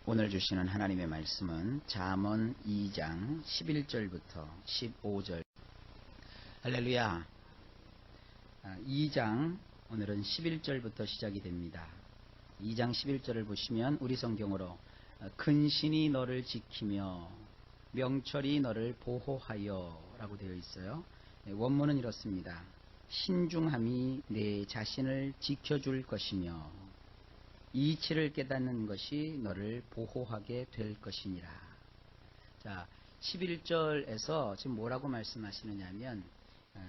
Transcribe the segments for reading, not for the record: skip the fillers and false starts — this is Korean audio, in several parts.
오늘 주시는 하나님의 말씀은 잠언 2장 11절부터 15절. 할렐루야. 2장 오늘은 11절부터 시작이 됩니다. 2장 11절을 보시면 우리 성경으로 근신이 너를 지키며 명철이 너를 보호하여 라고 되어 있어요. 원문은 이렇습니다. 신중함이 내 자신을 지켜줄 것이며 이치를 깨닫는 것이 너를 보호하게 될 것이니라. 자, 11절에서 지금 뭐라고 말씀하시느냐면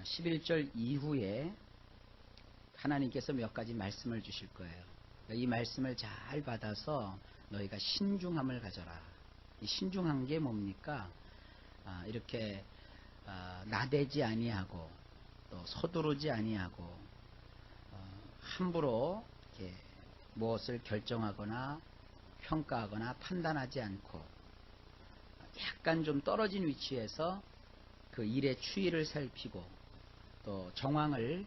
11절 이후에 하나님께서 몇 가지 말씀을 주실 거예요. 이 말씀을 잘 받아서 너희가 신중함을 가져라. 이 신중한 게 뭡니까? 이렇게 나대지 아니하고 또 서두르지 아니하고 함부로 이렇게 무엇을 결정하거나 평가하거나 판단하지 않고 약간 좀 떨어진 위치에서 그 일의 추이를 살피고 또 정황을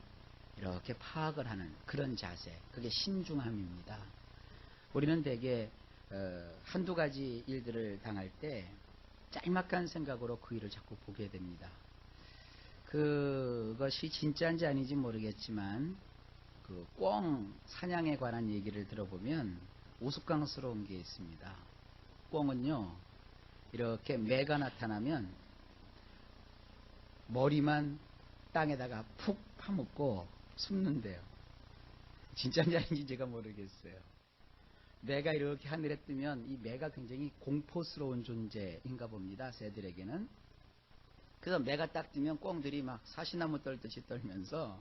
이렇게 파악을 하는 그런 자세, 그게 신중함입니다. 우리는 대개 한두 가지 일들을 당할 때 짤막한 생각으로 그 일을 자꾸 보게 됩니다. 그것이 진짜인지 아닌지 모르겠지만 그 꿩 사냥에 관한 얘기를 들어보면 우스꽝스러운 게 있습니다. 꿩은요, 이렇게 매가 나타나면 머리만 땅에다가 푹 파묻고 숨는데요. 진짜인지 아닌지 제가 모르겠어요. 매가 이렇게 하늘에 뜨면 이 매가 굉장히 공포스러운 존재인가 봅니다. 새들에게는. 그래서 매가 딱 뜨면 꿩들이 막 사시나무 떨듯이 떨면서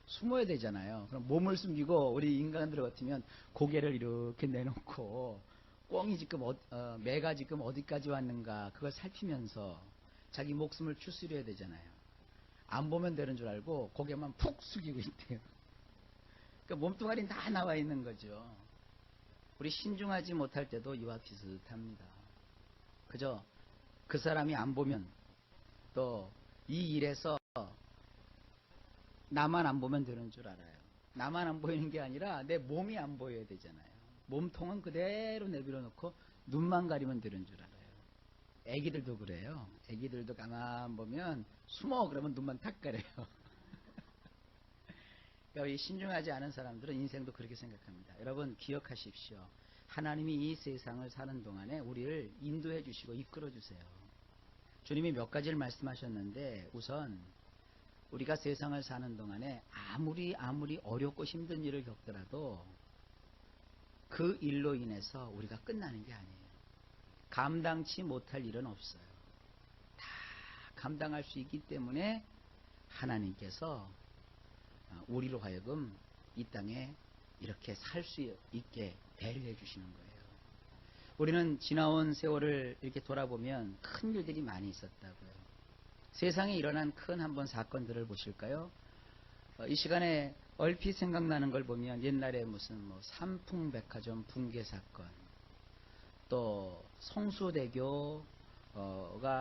숨어야 되잖아요. 그럼 몸을 숨기고 우리 인간들 같으면 고개를 이렇게 내놓고 꿩이 지금 매가 지금 어디까지 왔는가 그걸 살피면서 자기 목숨을 추스려야 되잖아요. 안 보면 되는 줄 알고 고개만 푹 숙이고 있대요. 그러니까 몸뚱아리는 다 나와 있는 거죠. 우리 신중하지 못할 때도 이와 비슷합니다. 그저 그 사람이 안 보면 또 이 일에서 나만 안 보면 되는 줄 알아요. 나만 안 보이는 게 아니라 내 몸이 안 보여야 되잖아요. 몸통은 그대로 내버려 놓고 눈만 가리면 되는 줄 알아요. 애기들도 그래요. 애기들도 가만 보면 숨어 그러면 눈만 탁 가려요. 그러니까 이 신중하지 않은 사람들은 인생도 그렇게 생각합니다. 여러분 기억하십시오. 하나님이 이 세상을 사는 동안에 우리를 인도해 주시고 이끌어 주세요. 주님이 몇 가지를 말씀하셨는데 우선 우리가 세상을 사는 동안에 아무리 어렵고 힘든 일을 겪더라도 그 일로 인해서 우리가 끝나는 게 아니에요. 감당치 못할 일은 없어요. 다 감당할 수 있기 때문에 하나님께서 우리로 하여금 이 땅에 이렇게 살 수 있게 배려해 주시는 거예요. 우리는 지나온 세월을 이렇게 돌아보면 큰 일들이 많이 있었다고요. 세상에 일어난 큰 한번 사건들을 보실까요? 이 시간에 얼핏 생각나는 걸 보면 옛날에 무슨 삼풍백화점 붕괴 사건, 또 성수대교가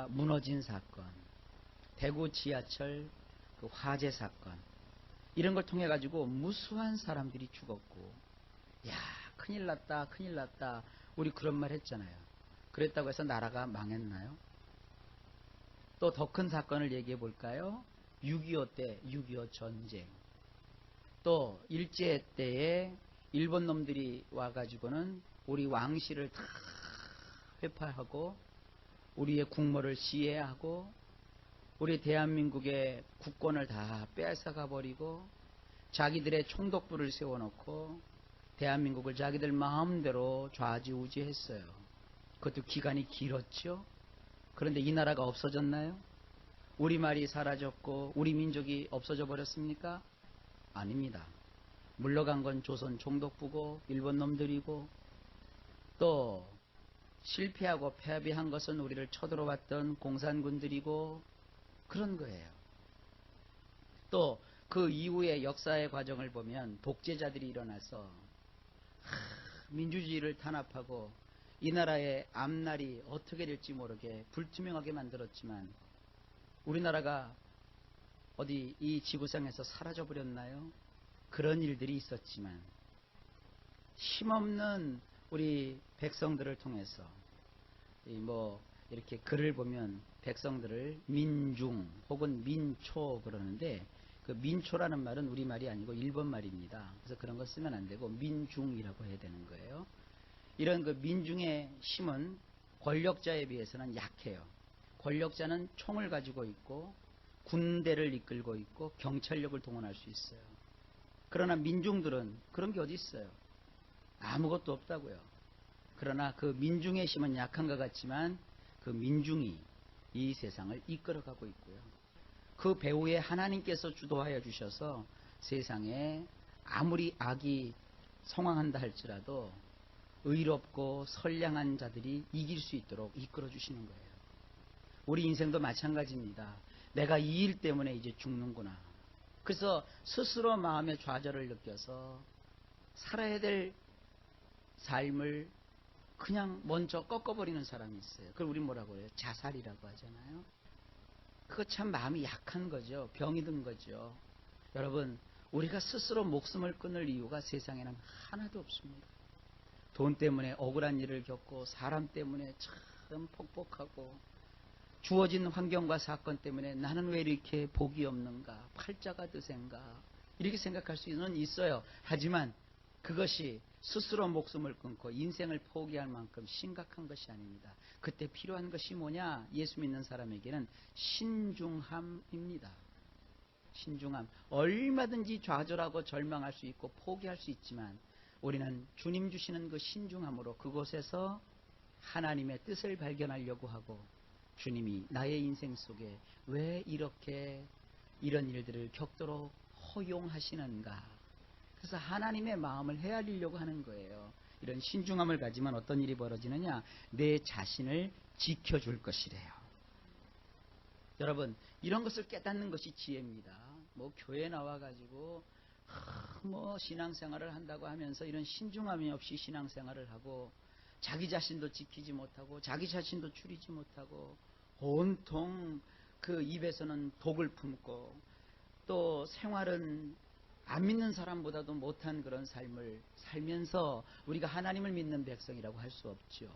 무너진 사건, 대구 지하철 그 화재 사건, 이런 걸 통해 가지고 무수한 사람들이 죽었고, 야, 큰일 났다, 큰일 났다. 우리 그런 말 했잖아요. 그랬다고 해서 나라가 망했나요? 또 더 큰 사건을 얘기해 볼까요? 6.25 때 6.25 전쟁. 또 일제 때에 일본 놈들이 와가지고는 우리 왕실을 다 회파하고 우리의 국모를 시해하고 우리 대한민국의 국권을 다 뺏어가 버리고 자기들의 총독부를 세워놓고 대한민국을 자기들 마음대로 좌지우지했어요. 그것도 기간이 길었죠. 그런데 이 나라가 없어졌나요? 우리말이 사라졌고 우리 민족이 없어져 버렸습니까? 아닙니다. 물러간 건 조선 총독부고 일본 놈들이고 또 실패하고 패배한 것은 우리를 쳐들어왔던 공산군들이고 그런 거예요. 또 그 이후의 역사의 과정을 보면 독재자들이 일어나서 민주주의를 탄압하고 이 나라의 앞날이 어떻게 될지 모르게 불투명하게 만들었지만 우리나라가 어디 이 지구상에서 사라져 버렸나요? 그런 일들이 있었지만 힘없는 우리 백성들을 통해서 이렇게 글을 보면 백성들을 민중 혹은 민초 그러는데, 그 민초라는 말은 우리 말이 아니고 일본 말입니다. 그래서 그런 거 쓰면 안 되고 민중이라고 해야 되는 거예요. 이런 그 민중의 힘은 권력자에 비해서는 약해요. 권력자는 총을 가지고 있고 군대를 이끌고 있고 경찰력을 동원할 수 있어요. 그러나 민중들은 그런 게 어디 있어요? 아무것도 없다고요. 그러나 그 민중의 힘은 약한 것 같지만 그 민중이 이 세상을 이끌어가고 있고요. 그 배후에 하나님께서 주도하여 주셔서 세상에 아무리 악이 성황한다 할지라도 의롭고 선량한 자들이 이길 수 있도록 이끌어 주시는 거예요. 우리 인생도 마찬가지입니다. 내가 이 일 때문에 이제 죽는구나. 그래서 스스로 마음의 좌절을 느껴서 살아야 될 삶을 그냥 먼저 꺾어버리는 사람이 있어요. 그걸 우리 뭐라고 해요? 자살이라고 하잖아요. 그거 참 마음이 약한 거죠. 병이 든 거죠. 여러분, 우리가 스스로 목숨을 끊을 이유가 세상에는 하나도 없습니다. 돈 때문에 억울한 일을 겪고 사람 때문에 참 폭복하고 주어진 환경과 사건 때문에 나는 왜 이렇게 복이 없는가, 팔자가 드센가 이렇게 생각할 수는 있어요. 하지만 그것이 스스로 목숨을 끊고 인생을 포기할 만큼 심각한 것이 아닙니다. 그때 필요한 것이 뭐냐? 예수 믿는 사람에게는 신중함입니다. 신중함. 얼마든지 좌절하고 절망할 수 있고 포기할 수 있지만 우리는 주님 주시는 그 신중함으로 그곳에서 하나님의 뜻을 발견하려고 하고, 주님이 나의 인생 속에 왜 이렇게 이런 일들을 겪도록 허용하시는가. 그래서 하나님의 마음을 헤아리려고 하는 거예요. 이런 신중함을 가지면 어떤 일이 벌어지느냐? 내 자신을 지켜줄 것이래요. 여러분, 이런 것을 깨닫는 것이 지혜입니다. 교회 나와가지고 신앙생활을 한다고 하면서 이런 신중함이 없이 신앙생활을 하고 자기 자신도 지키지 못하고 자기 자신도 추리지 못하고 온통 그 입에서는 독을 품고 또 생활은 안 믿는 사람보다도 못한 그런 삶을 살면서 우리가 하나님을 믿는 백성이라고 할 수 없죠.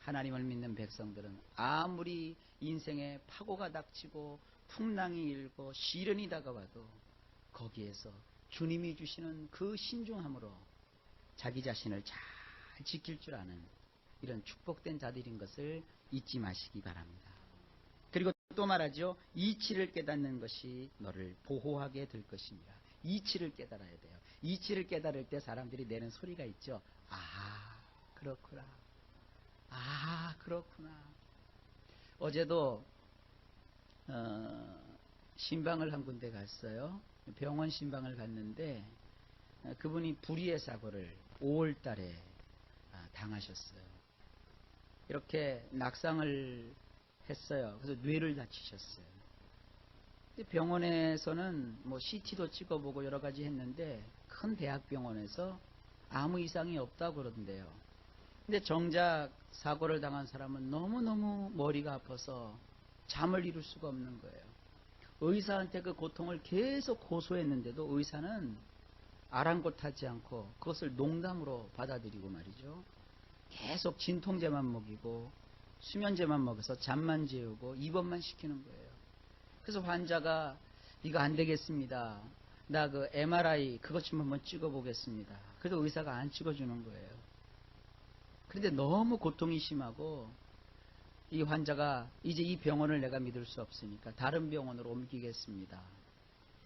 하나님을 믿는 백성들은 아무리 인생에 파고가 닥치고 풍랑이 일고 시련이 다가와도 거기에서 주님이 주시는 그 신중함으로 자기 자신을 잘 지킬 줄 아는 이런 축복된 자들인 것을 잊지 마시기 바랍니다. 그리고 또 말하죠. 이치를 깨닫는 것이 너를 보호하게 될 것입니다. 이치를 깨달아야 돼요. 이치를 깨달을 때 사람들이 내는 소리가 있죠. 아, 그렇구나. 아, 그렇구나. 어제도 신방을 한 군데 갔어요. 병원 신방을 갔는데 그분이 불의의 사고를 5월 달에 당하셨어요. 이렇게 낙상을 했어요. 그래서 뇌를 다치셨어요. 병원에서는 CT도 찍어보고 여러 가지 했는데 큰 대학병원에서 아무 이상이 없다고 그러던데요. 근데 정작 사고를 당한 사람은 너무너무 머리가 아파서 잠을 이룰 수가 없는 거예요. 의사한테 그 고통을 계속 고소했는데도 의사는 아랑곳하지 않고 그것을 농담으로 받아들이고 말이죠. 계속 진통제만 먹이고 수면제만 먹여서 잠만 재우고 입원만 시키는 거예요. 그래서 환자가 이거 안 되겠습니다. 나 그 MRI 그것 좀 한번 찍어보겠습니다. 그래도 의사가 안 찍어주는 거예요. 그런데 너무 고통이 심하고 이 환자가 이제 이 병원을 내가 믿을 수 없으니까 다른 병원으로 옮기겠습니다.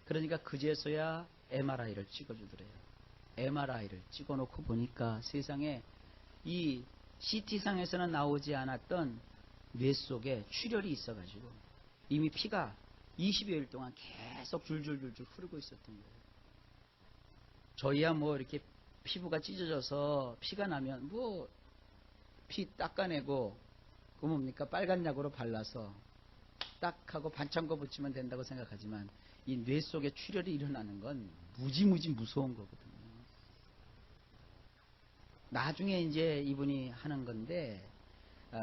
그러니까 그제서야 MRI를 찍어주더래요. MRI를 찍어놓고 보니까 세상에 이 CT상에서는 나오지 않았던 뇌 속에 출혈이 있어가지고 이미 피가 20여일 동안 계속 줄줄줄줄 흐르고 있었던 거예요. 저희야 이렇게 피부가 찢어져서 피가 나면 피 닦아내고 그 뭡니까 빨간 약으로 발라서 딱 하고 반창고 붙이면 된다고 생각하지만 이 뇌 속에 출혈이 일어나는 건 무지무지 무서운 거거든요. 나중에 이제 이분이 하는 건데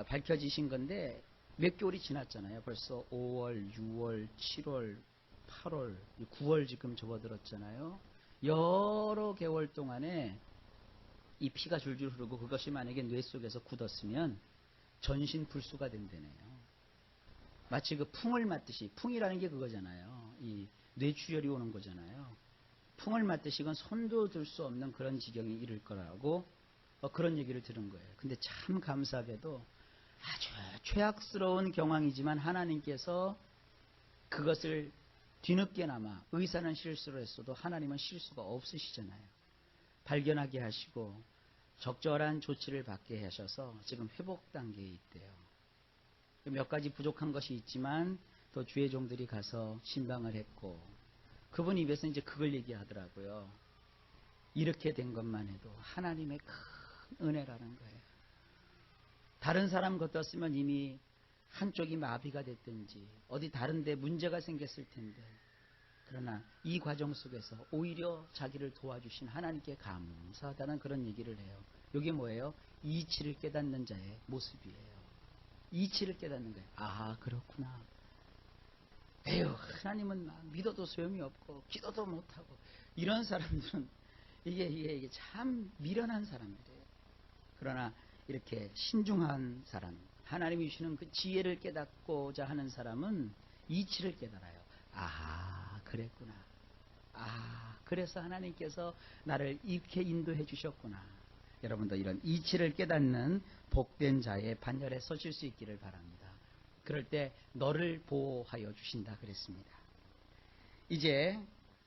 밝혀지신 건데 몇 개월이 지났잖아요. 벌써 5월, 6월, 7월, 8월, 9월 지금 접어들었잖아요. 여러 개월 동안에 이 피가 줄줄 흐르고 그것이 만약에 뇌 속에서 굳었으면 전신 불수가 된다네요. 마치 그 풍을 맞듯이, 풍이라는 게 그거잖아요. 이 뇌출혈이 오는 거잖아요. 풍을 맞듯이 그건 손도 들 수 없는 그런 지경이 이를 거라고 그런 얘기를 들은 거예요. 근데 참 감사하게도 아주 최악스러운 경황이지만 하나님께서 그것을 뒤늦게나마 의사는 실수를 했어도 하나님은 실수가 없으시잖아요. 발견하게 하시고 적절한 조치를 받게 하셔서 지금 회복 단계에 있대요. 몇 가지 부족한 것이 있지만 또 주의 종들이 가서 신방을 했고 그분 입에서 이제 그걸 얘기하더라고요. 이렇게 된 것만 해도 하나님의 큰 은혜라는 거예요. 다른 사람 같았으면 이미 한쪽이 마비가 됐든지 어디 다른 데 문제가 생겼을 텐데 그러나 이 과정 속에서 오히려 자기를 도와주신 하나님께 감사하다는 그런 얘기를 해요. 이게 뭐예요? 이치를 깨닫는 자의 모습이에요. 이치를 깨닫는 거예요. 아, 그렇구나. 에휴, 하나님은 믿어도 소용이 없고 기도도 못하고 이런 사람들은 이게 참 미련한 사람들이에요. 그러나 이렇게 신중한 사람, 하나님이 주시는 그 지혜를 깨닫고자 하는 사람은 이치를 깨달아요. 아, 그랬구나. 아, 그래서 하나님께서 나를 이렇게 인도해 주셨구나. 여러분도 이런 이치를 깨닫는 복된 자의 반열에 서실 수 있기를 바랍니다. 그럴 때 너를 보호하여 주신다 그랬습니다. 이제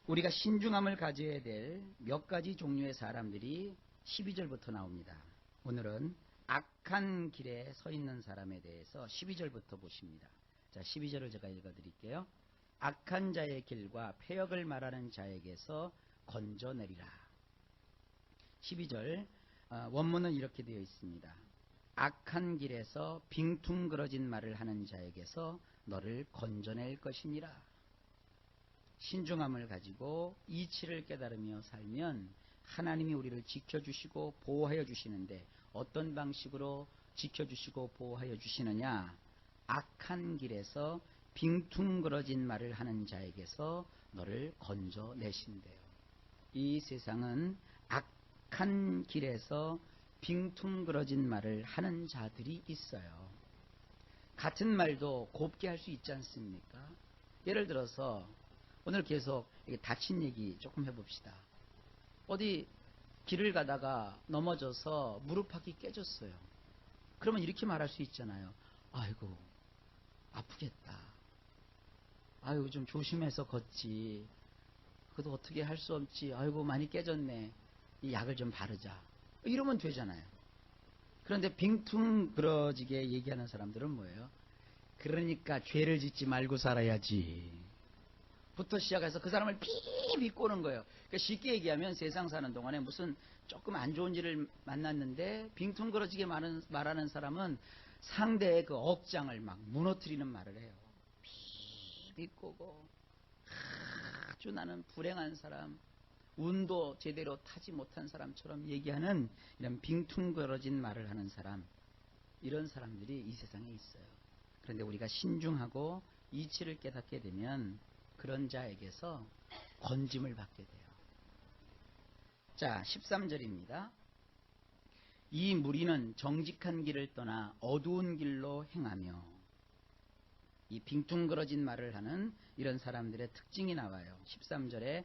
우리가 신중함을 가져야 될 몇 가지 종류의 사람들이 12절부터 나옵니다. 오늘은 악한 길에 서 있는 사람에 대해서 12절부터 보십니다. 자, 12절을 제가 읽어드릴게요. 악한 자의 길과 폐역을 말하는 자에게서 건져내리라. 12절 원문은 이렇게 되어 있습니다. 악한 길에서 빙퉁그러진 말을 하는 자에게서 너를 건져낼 것이니라. 신중함을 가지고 이치를 깨달으며 살면 하나님이 우리를 지켜주시고 보호하여 주시는데 어떤 방식으로 지켜주시고 보호하여 주시느냐? 악한 길에서 빙퉁그러진 말을 하는 자에게서 너를 건져내신대요. 이 세상은 악한 길에서 빙퉁그러진 말을 하는 자들이 있어요. 같은 말도 곱게 할 수 있지 않습니까? 예를 들어서 오늘 계속 다친 얘기 조금 해봅시다. 어디 길을 가다가 넘어져서 무릎팍이 깨졌어요. 그러면 이렇게 말할 수 있잖아요. 아이고 아프겠다. 아이고 좀 조심해서 걷지. 그래도 어떻게 할 수 없지. 아이고 많이 깨졌네. 이 약을 좀 바르자. 이러면 되잖아요. 그런데 빙퉁그러지게 얘기하는 사람들은 뭐예요? 그러니까 죄를 짓지 말고 살아야지. 부터 시작해서 그 사람을 피비 꼬는 거예요. 그러니까 쉽게 얘기하면 세상 사는 동안에 무슨 조금 안 좋은 일을 만났는데 빙퉁그러지게 말하는 사람은 상대의 그 억장을 막 무너뜨리는 말을 해요. 피비 꼬고 아주 나는 불행한 사람, 운도 제대로 타지 못한 사람처럼 얘기하는 이런 빙퉁그러진 말을 하는 사람, 이런 사람들이 이 세상에 있어요. 그런데 우리가 신중하고 이치를 깨닫게 되면 그런 자에게서 건짐을 받게 돼요. 자, 13절입니다. 이 무리는 정직한 길을 떠나 어두운 길로 행하며, 이 빙퉁그러진 말을 하는 이런 사람들의 특징이 나와요. 13절에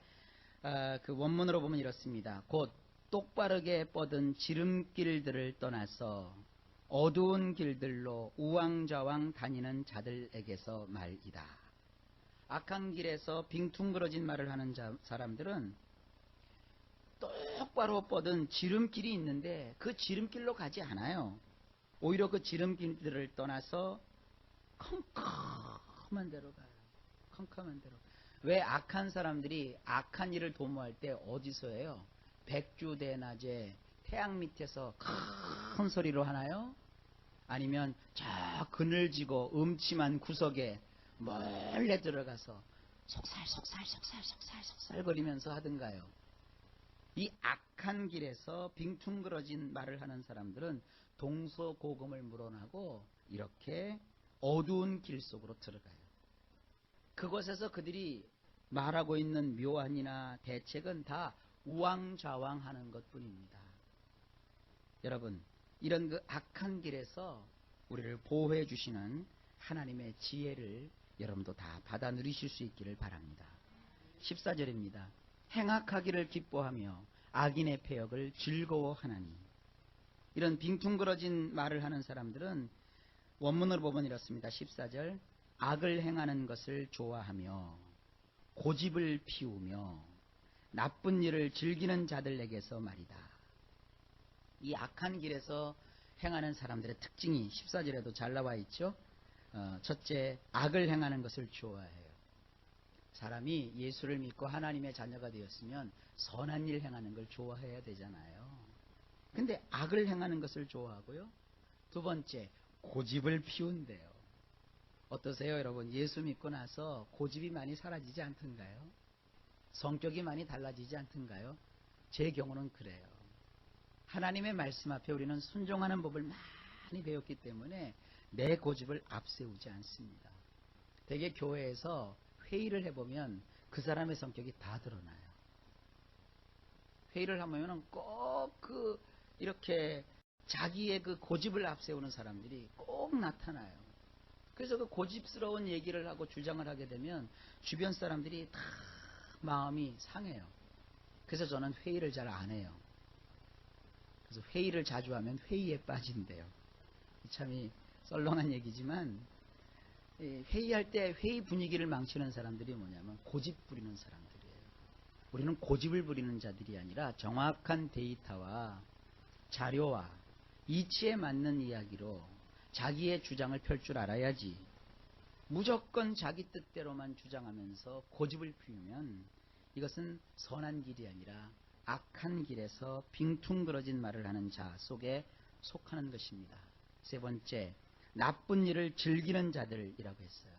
그 원문으로 보면 이렇습니다. 곧 똑바르게 뻗은 지름길들을 떠나서 어두운 길들로 우왕좌왕 다니는 자들에게서 말이다. 악한 길에서 빙퉁그러진 말을 하는 사람들은 똑바로 뻗은 지름길이 있는데 그 지름길로 가지 않아요. 오히려 그 지름길들을 떠나서 컴컴한 데로 가요. 컴컴한 데로. 왜 악한 사람들이 악한 일을 도모할 때 어디서 해요? 백주대낮에 태양 밑에서 큰 소리로 하나요? 아니면 저 그늘지고 음침한 구석에 몰래 들어가서 속살 거리면서 하든가요? 이 악한 길에서 빙퉁그러진 말을 하는 사람들은 동서고금을 물어나고 이렇게 어두운 길 속으로 들어가요. 그곳에서 그들이 말하고 있는 묘안이나 대책은 다 우왕좌왕하는 것뿐입니다. 여러분, 이런 그 악한 길에서 우리를 보호해 주시는 하나님의 지혜를 여러분도 다 받아 누리실 수 있기를 바랍니다. 14절입니다. 행악하기를 기뻐하며 악인의 패역을 즐거워하나니. 이런 빙퉁그러진 말을 하는 사람들은 원문으로 보면 이렇습니다. 14절, 악을 행하는 것을 좋아하며 고집을 피우며 나쁜 일을 즐기는 자들에게서 말이다. 이 악한 길에서 행하는 사람들의 특징이 14절에도 잘 나와 있죠. 첫째, 악을 행하는 것을 좋아해요. 사람이 예수를 믿고 하나님의 자녀가 되었으면 선한 일 행하는 걸 좋아해야 되잖아요. 근데 악을 행하는 것을 좋아하고요. 두 번째, 고집을 피운대요. 어떠세요, 여러분? 예수 믿고 나서 고집이 많이 사라지지 않던가요? 성격이 많이 달라지지 않던가요? 제 경우는 그래요. 하나님의 말씀 앞에 우리는 순종하는 법을 많이 배웠기 때문에 내 고집을 앞세우지 않습니다. 대개 교회에서 회의를 해보면 그 사람의 성격이 다 드러나요. 회의를 하면은 꼭 이렇게 자기의 그 고집을 앞세우는 사람들이 꼭 나타나요. 그래서 그 고집스러운 얘기를 하고 주장을 하게 되면 주변 사람들이 다 마음이 상해요. 그래서 저는 회의를 잘 안 해요. 그래서 회의를 자주 하면 회의에 빠진대요. 참이 썰렁한 얘기지만 회의할 때 회의 분위기를 망치는 사람들이 뭐냐면 고집 부리는 사람들이에요. 우리는 고집을 부리는 자들이 아니라 정확한 데이터와 자료와 이치에 맞는 이야기로 자기의 주장을 펼 줄 알아야지. 무조건 자기 뜻대로만 주장하면서 고집을 피우면 이것은 선한 길이 아니라 악한 길에서 빙퉁그러진 말을 하는 자 속에 속하는 것입니다. 세 번째, 나쁜 일을 즐기는 자들이라고 했어요.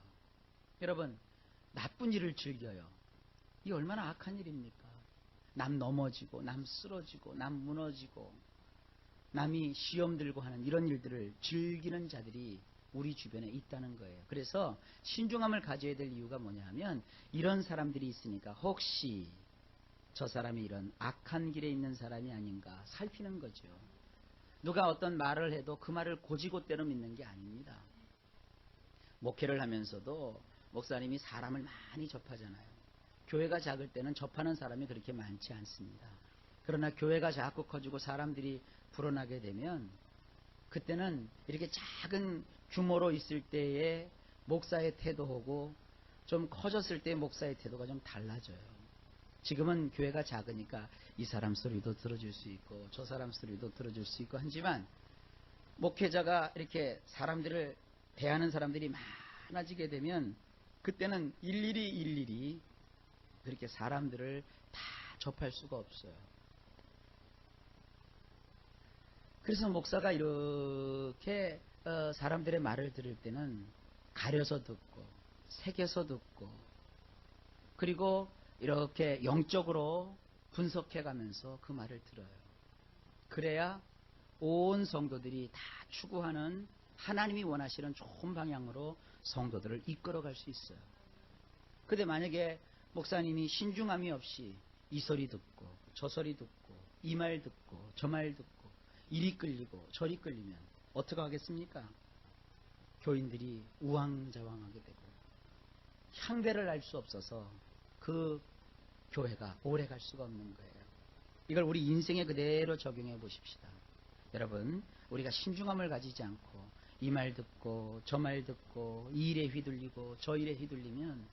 여러분, 나쁜 일을 즐겨요. 이게 얼마나 악한 일입니까? 남 넘어지고, 남 쓰러지고, 남 무너지고, 남이 시험 들고 하는 이런 일들을 즐기는 자들이 우리 주변에 있다는 거예요. 그래서 신중함을 가져야 될 이유가 뭐냐 하면 이런 사람들이 있으니까 혹시 저 사람이 이런 악한 길에 있는 사람이 아닌가 살피는 거죠. 누가 어떤 말을 해도 그 말을 고지고대로 믿는 게 아닙니다. 목회를 하면서도 목사님이 사람을 많이 접하잖아요. 교회가 작을 때는 접하는 사람이 그렇게 많지 않습니다. 그러나 교회가 자꾸 커지고 사람들이 불어나게 되면 그때는 이렇게 작은 규모로 있을 때의 목사의 태도하고 좀 커졌을 때의 목사의 태도가 좀 달라져요. 지금은 교회가 작으니까 이 사람 소리도 들어줄 수 있고 저 사람 소리도 들어줄 수 있고 하지만 목회자가 이렇게 사람들을 대하는 사람들이 많아지게 되면 그때는 일일이 그렇게 사람들을 다 접할 수가 없어요. 그래서 목사가 이렇게 사람들의 말을 들을 때는 가려서 듣고 새겨서 듣고 그리고 이렇게 영적으로 분석해 가면서 그 말을 들어요. 그래야 온 성도들이 다 추구하는 하나님이 원하시는 좋은 방향으로 성도들을 이끌어갈 수 있어요. 근데 만약에 목사님이 신중함이 없이 이 소리 듣고 저 소리 듣고 이 말 듣고 저 말 듣고 이리 끌리고 저리 끌리면 어떻게 하겠습니까? 교인들이 우왕좌왕하게 되고 향배를 알 수 없어서 그 교회가 오래 갈 수가 없는 거예요. 이걸 우리 인생에 그대로 적용해 보십시다. 여러분, 우리가 신중함을 가지지 않고 이 말 듣고 저 말 듣고 이 일에 휘둘리고 저 일에 휘둘리면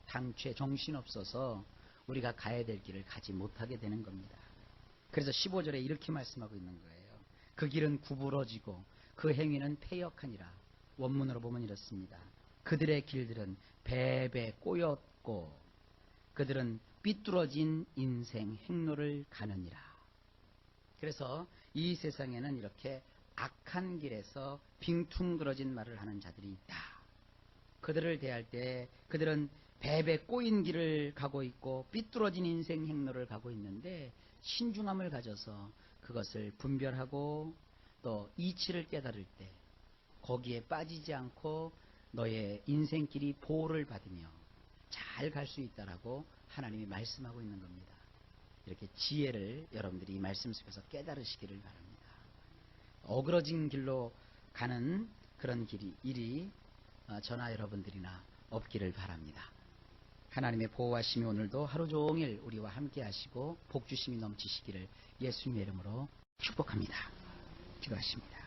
당최 정신없어서 우리가 가야 될 길을 가지 못하게 되는 겁니다. 그래서 15절에 이렇게 말씀하고 있는 거예요. 그 길은 구부러지고 그 행위는 패역하니라. 원문으로 보면 이렇습니다. 그들의 길들은 배배 꼬였고 그들은 삐뚤어진 인생 행로를 가느니라. 그래서 이 세상에는 이렇게 악한 길에서 빙퉁그러진 말을 하는 자들이 있다. 그들을 대할 때 그들은 배배 꼬인 길을 가고 있고 삐뚤어진 인생 행로를 가고 있는데 신중함을 가져서 그것을 분별하고 또 이치를 깨달을 때 거기에 빠지지 않고 너의 인생길이 보호를 받으며 잘 갈 수 있다라고 하나님이 말씀하고 있는 겁니다. 이렇게 지혜를 여러분들이 이 말씀 속에서 깨달으시기를 바랍니다. 어그러진 길로 가는 그런 일이 저나 여러분들이나 없기를 바랍니다. 하나님의 보호하심이 오늘도 하루 종일 우리와 함께 하시고 복 주심이 넘치시기를 예수님의 이름으로 축복합니다. 기도하십니다.